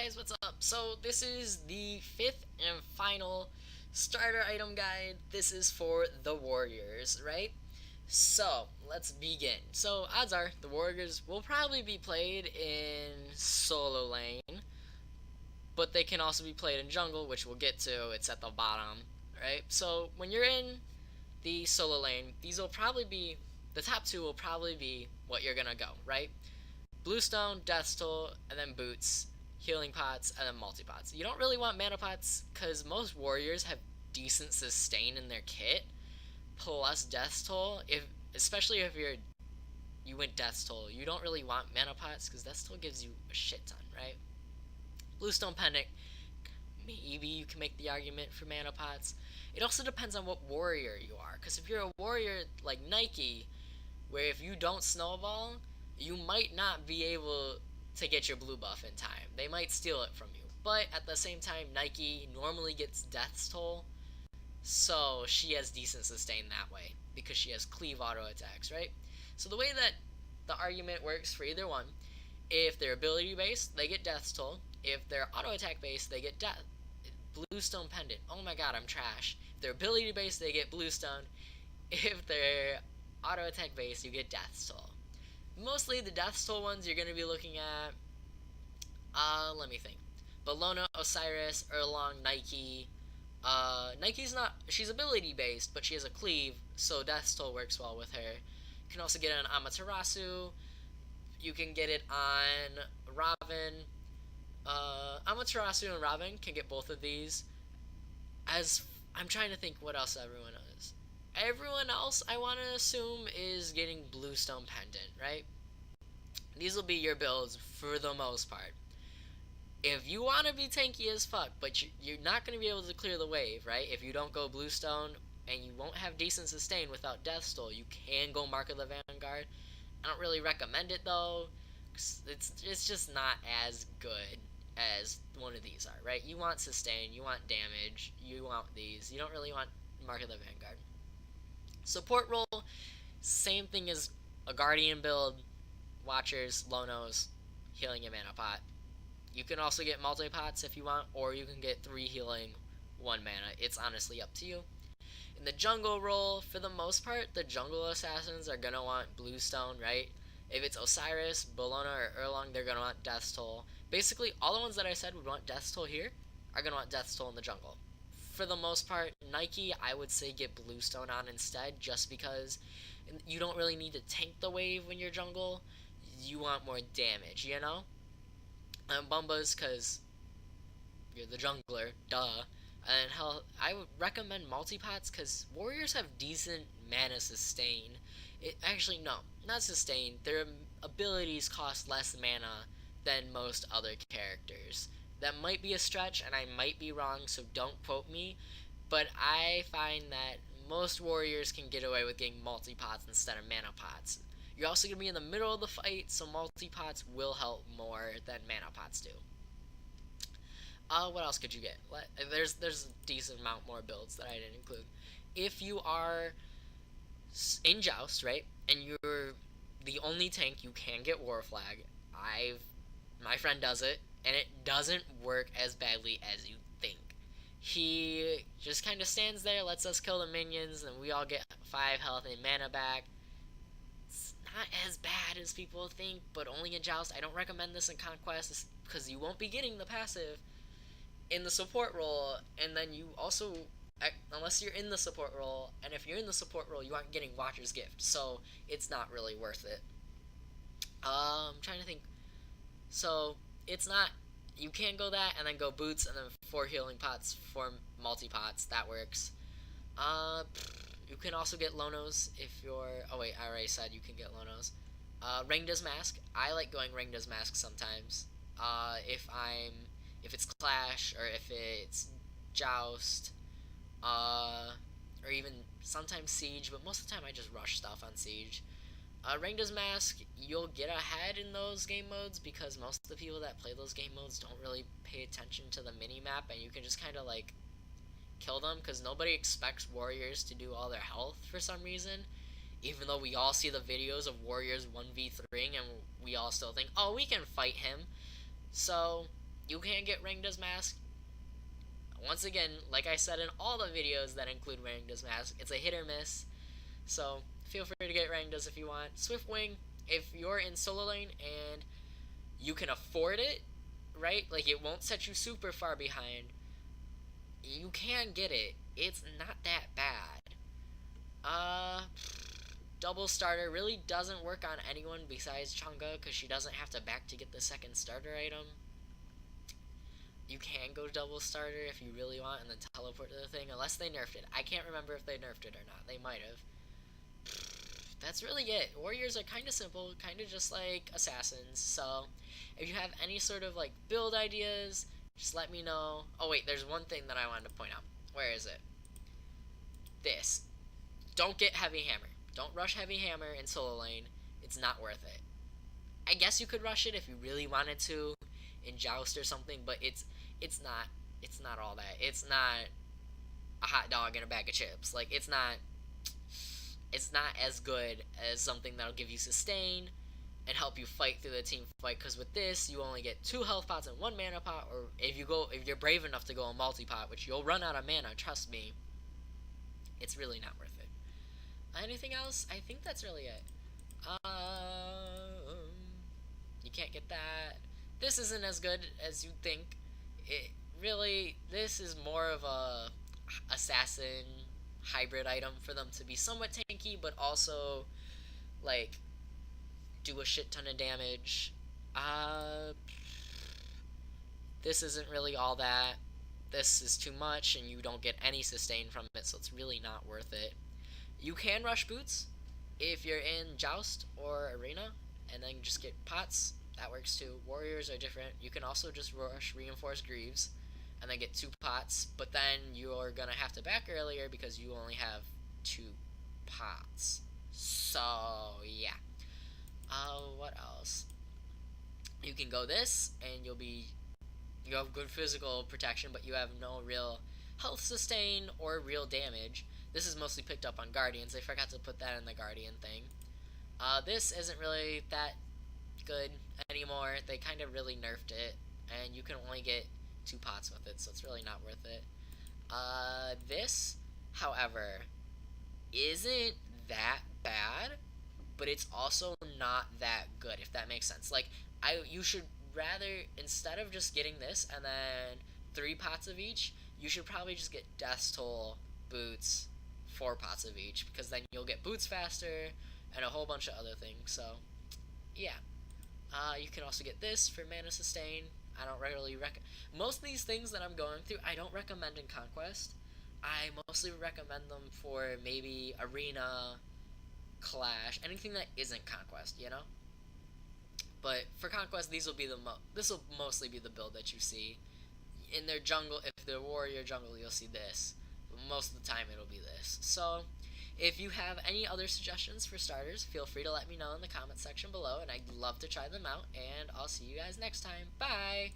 guys, what's up? So this is the fifth and final starter item guide. This is for the warriors, right? So let's begin. So odds are the warriors will probably be played in solo lane, but they can also be played in jungle, which we'll get to. It's at the bottom, right? So when you're in the solo lane, these will probably be the top two will probably be what you're gonna go, right? Bluestone, Death Toll, and then Boots, Healing Pots, and then Multi Pots. You don't really want Mana Pots because most warriors have decent sustain in their kit, plus Death Toll. Especially if you went Death Toll, you don't really want Mana Pots because Death Toll gives you a shit ton, right? Bluestone Pendant, maybe you can make the argument for Mana Pots. It also depends on what warrior you are, because if you're a warrior like Nike, where if you don't snowball, you might not be able to get your blue buff in time. They might steal it from you. But at the same time, Nike normally gets Death's Toll, so she has decent sustain that way because she has cleave auto attacks, right? So the way that the argument works for either one, if they're ability based, they get Death's Toll. If they're auto attack based, they get Death. Bluestone Pendant. Oh my god, I'm trash. If they're ability based, they get Bluestone. If they're auto attack based, you get Death's Toll. Mostly the Death Toll ones you're going to be looking at, let me think. Bellona, Osiris, Erlong, Nike. Nike's not, she's ability based, but she has a cleave, so Death Toll works well with her. You can also get it on Amaterasu. You can get it on Robin. Amaterasu and Robin can get both of these. As I'm trying to think what else everyone is. Everyone else, I want to assume, is getting Bluestone Pendant, right? These will be your builds for the most part. If you want to be tanky as fuck, but you're not going to be able to clear the wave, right? If you don't go Bluestone, and you won't have decent sustain without Death Toll, you can go Mark of the Vanguard. I don't really recommend it, though. It's just not as good as one of these are, right? You want sustain, you want damage, you want these. You don't really want Mark of the Vanguard. Support role, same thing as a Guardian build, Watchers, Lonos, healing and Mana Pot. You can also get multi-pots if you want, or you can get 3 healing, 1 mana. It's honestly up to you. In the jungle role, for the most part, the jungle assassins are going to want Bluestone, right? If it's Osiris, Bellona, or Erlong, they're going to want Death Toll. Basically, all the ones that I said would want Death Toll here are going to want Death Toll in the jungle. For the most part, Nike, I would say get Bluestone on instead, just because you don't really need to tank the wave when you're jungle. You want more damage, you know? Bumba's because you're the jungler, duh. And hell, I would recommend multi-pots because warriors have decent mana sustain. Actually, no, not sustain. Their abilities cost less mana than most other characters. That might be a stretch, and I might be wrong, so don't quote me. But I find that most warriors can get away with getting multi-pots instead of mana pots. You're also going to be in the middle of the fight, so multi-pots will help more than mana pots do. What else could you get? There's a decent amount more builds that I didn't include. If you are in Joust, right, and you're the only tank, you can get War Flag. My friend does it, and it doesn't work as badly as you think. He just kind of stands there, lets us kill the minions, and we all get 5 health and mana back. It's not as bad as people think, but only in Joust. I don't recommend this in Conquest because you won't be getting the passive in the support role, and then you also, unless you're in the support role, and if you're in the support role, you aren't getting Watcher's Gift, so it's not really worth it. I'm trying to think. So it's not. You can go that and then go Boots and then 4 healing pots, 4 multi pots. That works. You can also get Lonos if you're. Oh wait, I already said you can get Lonos. Rangda's Mask. I like going Rangda's Mask sometimes. If it's Clash or if it's Joust, or even sometimes Siege, but most of the time I just rush stuff on Siege. Rangda's Mask, you'll get ahead in those game modes because most of the people that play those game modes don't really pay attention to the mini-map, and you can just kind of like kill them because nobody expects warriors to do all their health for some reason, even though we all see the videos of warriors 1v3ing and we all still think, oh, we can fight him. So You can get Rangda's mask. Once again, like I said in all the videos that include Rangda's mask, it's a hit or miss. So feel free to get Rangda's if you want. Swiftwing, if you're in solo lane and you can afford it, right? Like it won't set you super far behind. You can get it. It's not that bad. Uh, Double starter really doesn't work on anyone besides Chunga because she doesn't have to back to get the second starter item. You can go double starter if you really want and then teleport to the thing, unless they nerfed it. I can't remember if they nerfed it or not. They might have. That's really it. Warriors are kind of simple, kind of just like assassins. So if you have any sort of like build ideas, just let me know. Oh wait, there's one thing that I wanted to point out. Where is it? This. Don't get heavy hammer. Don't rush heavy hammer in solo lane. It's not worth it. I guess you could rush it if you really wanted to in Joust or something, but it's not all that. It's not a hot dog and a bag of chips. Like it's not as good as something that'll give you sustain and help you fight through the team fight, because with this you only get 2 health pots and 1 mana pot, or if you're brave enough to go a multi-pot, which you'll run out of mana, trust me, it's really not worth it. Anything else? I think that's really it. You can't get that. This isn't as good as you'd think. It really, this is more of a assassin hybrid item for them to be somewhat tanky, but also like do a shit ton of damage. Uh, this isn't really all that. This is too much, and you don't get any sustain from it, so it's really not worth it. You can rush boots if you're in Joust or Arena, and then just get pots. That works too. Warriors are different. You can also just rush Reinforced Greaves, and then get 2 pots, but then you're gonna have to back earlier because you only have 2 pots. So, yeah. What else? You can go this, and you have good physical protection, but you have no real health sustain or real damage. This is mostly picked up on Guardians. I forgot to put that in the Guardian thing. This isn't really that good anymore. They kind of really nerfed it, and you can only get 2 pots with it, so it's really not worth it. This, however, isn't that bad, but it's also not that good, if that makes sense. Like, you should rather, instead of just getting this and then 3 pots of each, you should probably just get Death's Toll, boots, 4 pots of each, because then you'll get boots faster and a whole bunch of other things. So, yeah. You can also get this for mana sustain. I don't really most of these things that I'm going through, I don't recommend in Conquest. I mostly recommend them for maybe Arena, Clash, anything that isn't Conquest, you know? But for Conquest, this will mostly be the build that you see. In their jungle, if they're warrior jungle, you'll see this. But most of the time, it'll be this. So, if you have any other suggestions for starters, feel free to let me know in the comment section below, and I'd love to try them out, and I'll see you guys next time. Bye!